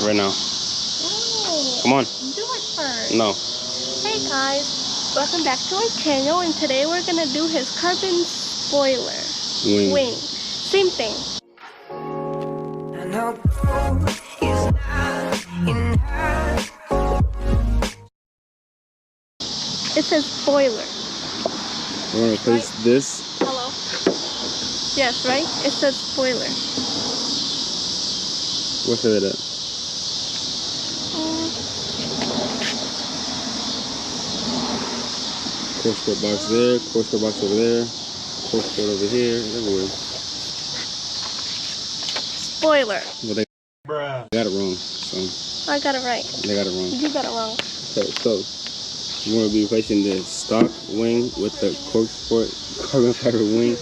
Right now. Oh, Come on. do it first. No. Hey guys, welcome back to our channel, and today we're gonna do his carbon spoiler wing. Same thing. It says spoiler. I want to replace this. Hello. Yes, right? It says spoiler. What's it at? Core sport box there, core sport box over there, core sport over here, everywhere. Spoiler. Well, they got it wrong, so. I got it right. They got it wrong. You got it wrong. Okay, so we're going to be replacing the stock wing with the cork sport carbon fiber wing.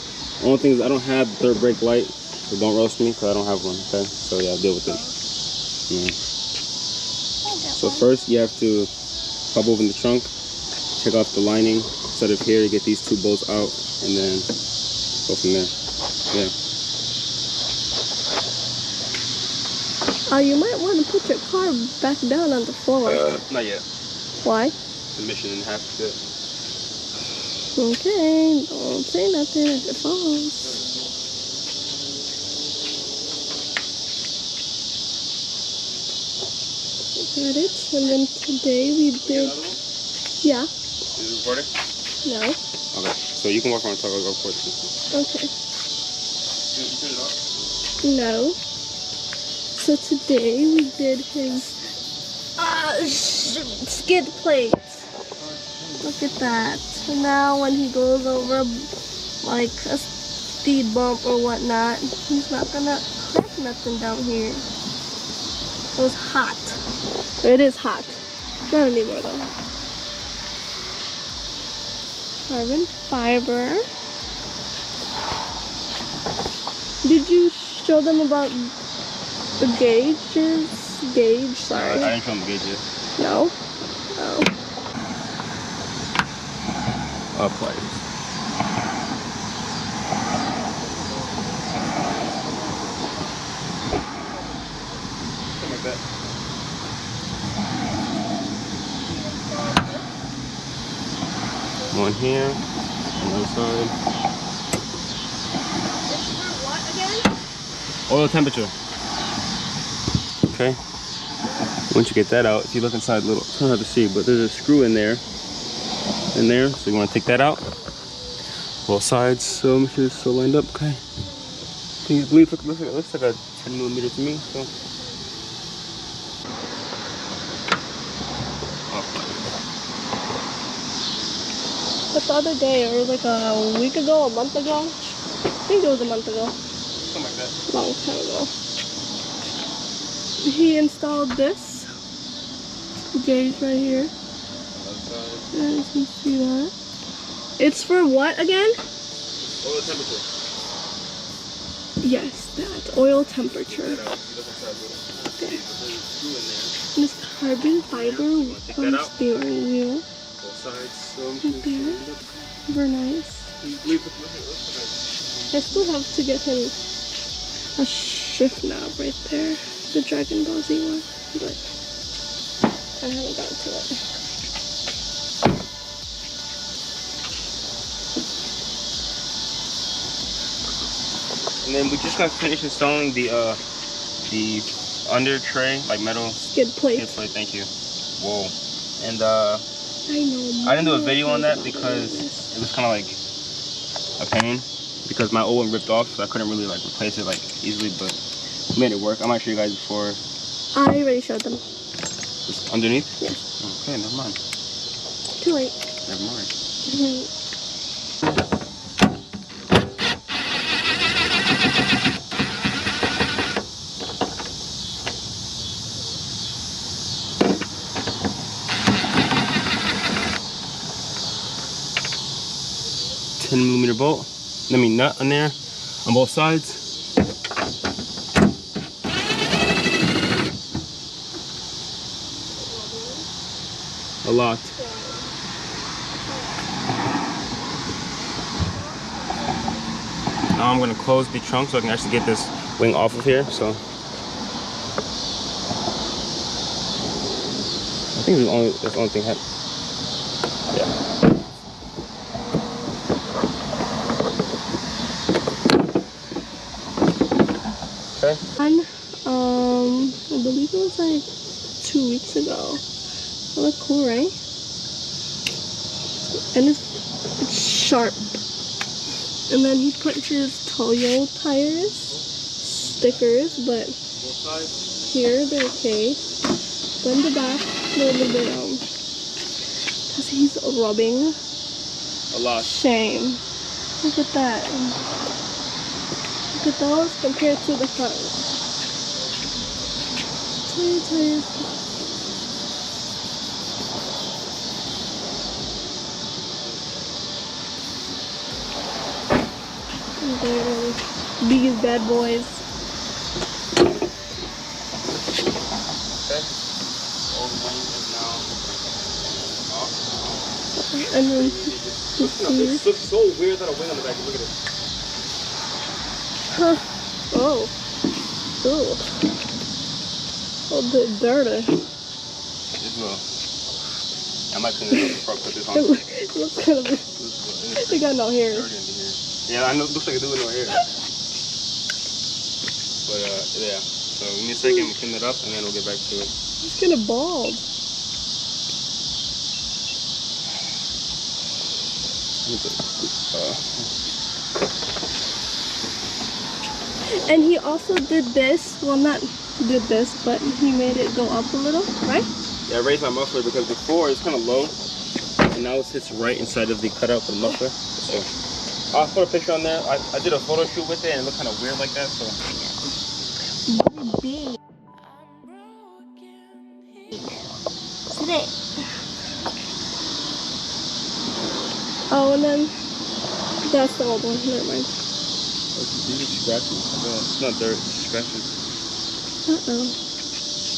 Only thing is I don't have the third brake light, so don't roast me because I don't have one, okay? So yeah, deal with it. Yeah. So first you have to pop open the trunk, take off the lining, set it here, get these two bolts out, and then go from there. Yeah. You might want to put your car back down on the floor. Not yet. Why? The mission and a half is good. Okay, don't say nothing if it falls. Got it. And then today we did. Yeah. Is it recording? No. Okay. So you can walk around and talk. I'll go for it. Okay. You turn it off? No. So today we did his skid plates. Look at that. So now when he goes over like a speed bump or whatnot, he's not gonna crack nothing down here. It was hot. It is hot. Not anymore though. Carbon fiber. Did you show them about the gauges? Sorry. I didn't show them the gauge yet. No? Oh. Apply. Something like that. One here, on the other side. This is for what again? Oil temperature. Okay. Once you get that out, if you look inside, little, it's hard to see, but there's a screw in there. So you want to take that out. Both sides. So make sure it's so lined up. Okay. Can you believe it looks like a 10mm to me? So. But the other day, or like a week ago, a month ago, I think it was a month ago. Something like that. Long time ago. He installed this gauge right here. And you can see that. It's for what again? Oil temperature. Yes, that. Oil temperature. Okay. And this carbon fiber on the steering wheel. Both sides. Right there. Super nice. I still have to get him a shift knob right there. The Dragon Ball Z one. But I haven't gotten to it. And then we just got finished installing the under tray, like metal skid plate. Skid plate, thank you. Whoa. And I know. I didn't do a video on that because it was kind of like a pain because my old one ripped off, so I couldn't really like replace it like easily, but we made it work. I might show you guys before. I already showed them. Just underneath? Yes. Okay, never mind. Too late. Never mind. 10mm bolt. Let me nut on there on both sides. A lot. Now I'm going to close the trunk so I can actually get this wing off of here. So think that's the only thing. Yeah. Okay. And I believe it was like 2 weeks ago. It looked cool, right? And it's sharp. And then he put his Toyo tires stickers, but here they're okay. But in the back, they're a little bit because he's rubbing A lot. shame. Look at that. Look at those compared to the front. Toyo tires. These bad boys. Okay. Old wing is now off. And then It looks so weird that a wing on the back. Look at it. huh. Oh. Oh. Oh, the dirty. Just little. I might clean it up before I put this on. It looks kind of. They got no hair. Dirty in here. Yeah, I know. It looks like a dude with no hair. But yeah. So give me a second, we clean it up, and then we'll get back to it. He's kind of bald. And he also did this. Well, not did this, but he made it go up a little, right? Yeah, I raised my muffler because before it's kind of low, and now it sits right inside of the cutout for the muffler. So I'll put a picture on there. I did a photo shoot with it, and it looked kind of weird like that. So. Big. Today. Oh, and then that's the old one. Never mind. These are scratches. It's not dirt, it's scratches. Uh-oh.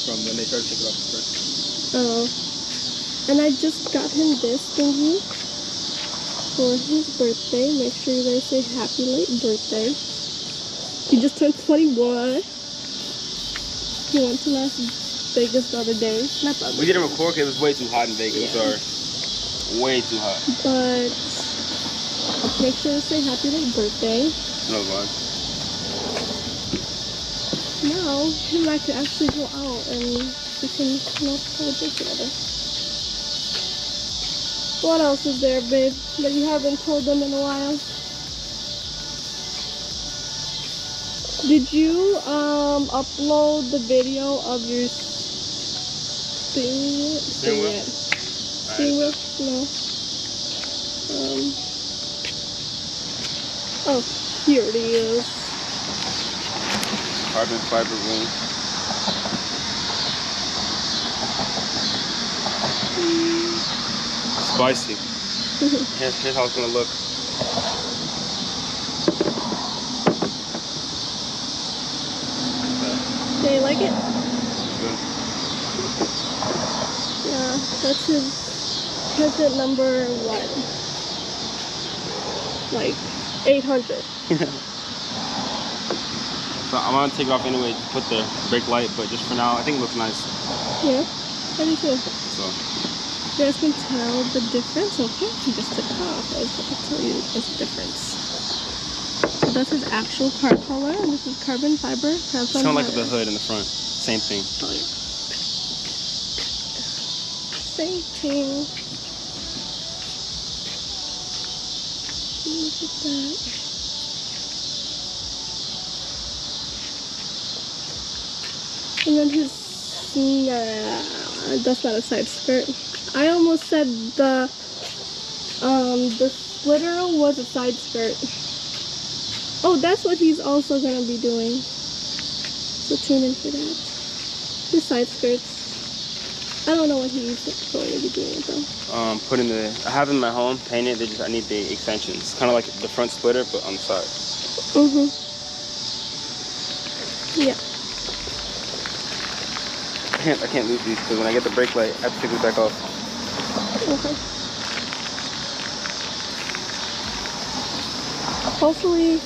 From when they tried to take it off the scratches. Oh. And I just got him this thingy for his birthday. Make sure you guys say happy late birthday. He just turned 21. He went to Las Vegas the other day. Not the other We didn't record because it was way too hot in Vegas. Yeah. Sorry. Way too hot. But make sure to say happy late birthday. No vlog. Now him and I can actually go out and we can have a drink together. What else is there, babe, that you haven't told them in a while? Did you upload the video of your steering wheel? No. Oh, here it is. Carbon fiber wing. Spicy. Here's how it's gonna look. Do you like it? Good. Yeah, that's his present number, what? Like 800. So I'm gonna take it off anyway to put the brake light, but just for now, I think it looks nice. Yeah, I do too. So You guys can tell the difference. Okay, he just took it off. I was going to tell you the difference. So that's his actual car color, and this is carbon fiber. it's kind of like the hood in the front. Same thing. Oh, yeah. Same thing. Look at that. And then his, that's not a side skirt. I almost said the splitter was a side skirt. Oh, that's what he's also gonna be doing. So tune in for that. His side skirts. I don't know what he's going to be doing with them. Putting I have them in my home painted. I need the extensions, kind of like the front splitter, but on the side. Mhm. Yeah. I can't lose these because when I get the brake light, I have to take this back off. Okay. Hopefully,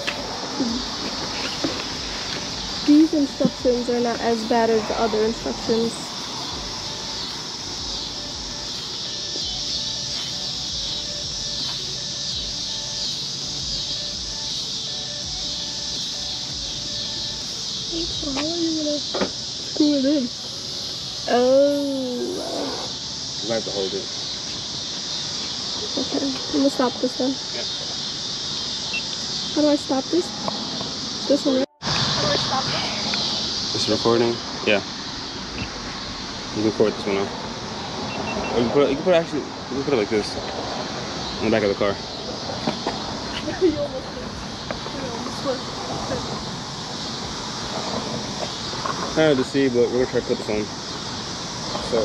these instructions are not as bad as the other instructions. So how are you gonna screw it in? Oh. I have to hold it. Okay, I'm gonna stop this then. Yeah. How do I stop this? This one, right? How do I stop this? It's recording? Yeah. You can record this one now. Or you can put it like this. On the back of the car. You almost did. You almost was. Kind of to see, but we're gonna try to put this on. So.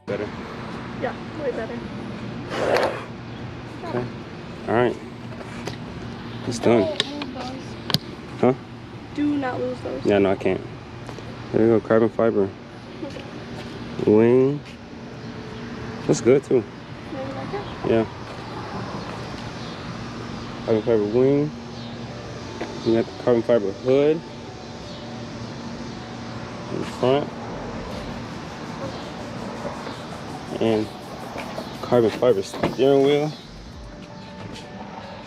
Better? Yeah, way better. Okay. Alright. It's done. Don't lose those. Huh? Do not lose those. Yeah, no, I can't. There you go, carbon fiber. Wing. That's good too. Maybe like it? Yeah. Carbon fiber wing. You got the carbon fiber hood in front. And carbon fiber steering wheel. I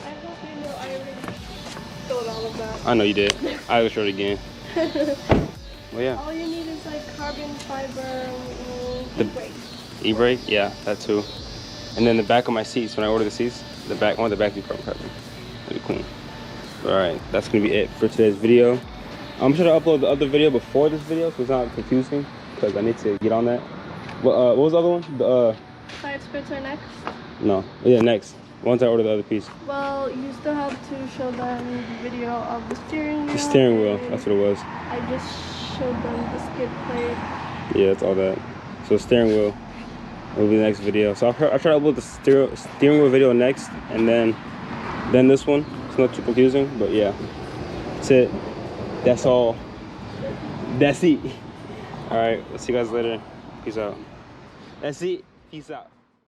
hope you know I already showed all of that. I know you did. I will show it again. Well, yeah. All you need is like carbon fiber e-brake. E-brake, yeah, that too. And then the back of my seats, when I order the seats, the back, I want the back to be carbon fiber. That'd be clean. Alright, that's gonna be it for today's video. I'm sure to upload the other video before this video so it's not confusing, because I need to get on that. What was the other one? The Side skirts are next. no, yeah, next. Once I order the other piece. Well, you still have to show them the video of the steering wheel. The steering wheel, that's what it was. I just showed them the skid plate. Yeah, that's all that. So steering wheel will be the next video. So I'll try to upload the steering wheel video next, and then this one. It's not too confusing, but yeah, that's it. That's all. That's it. All right, we'll see you guys later. Peace out. That's it. Peace out.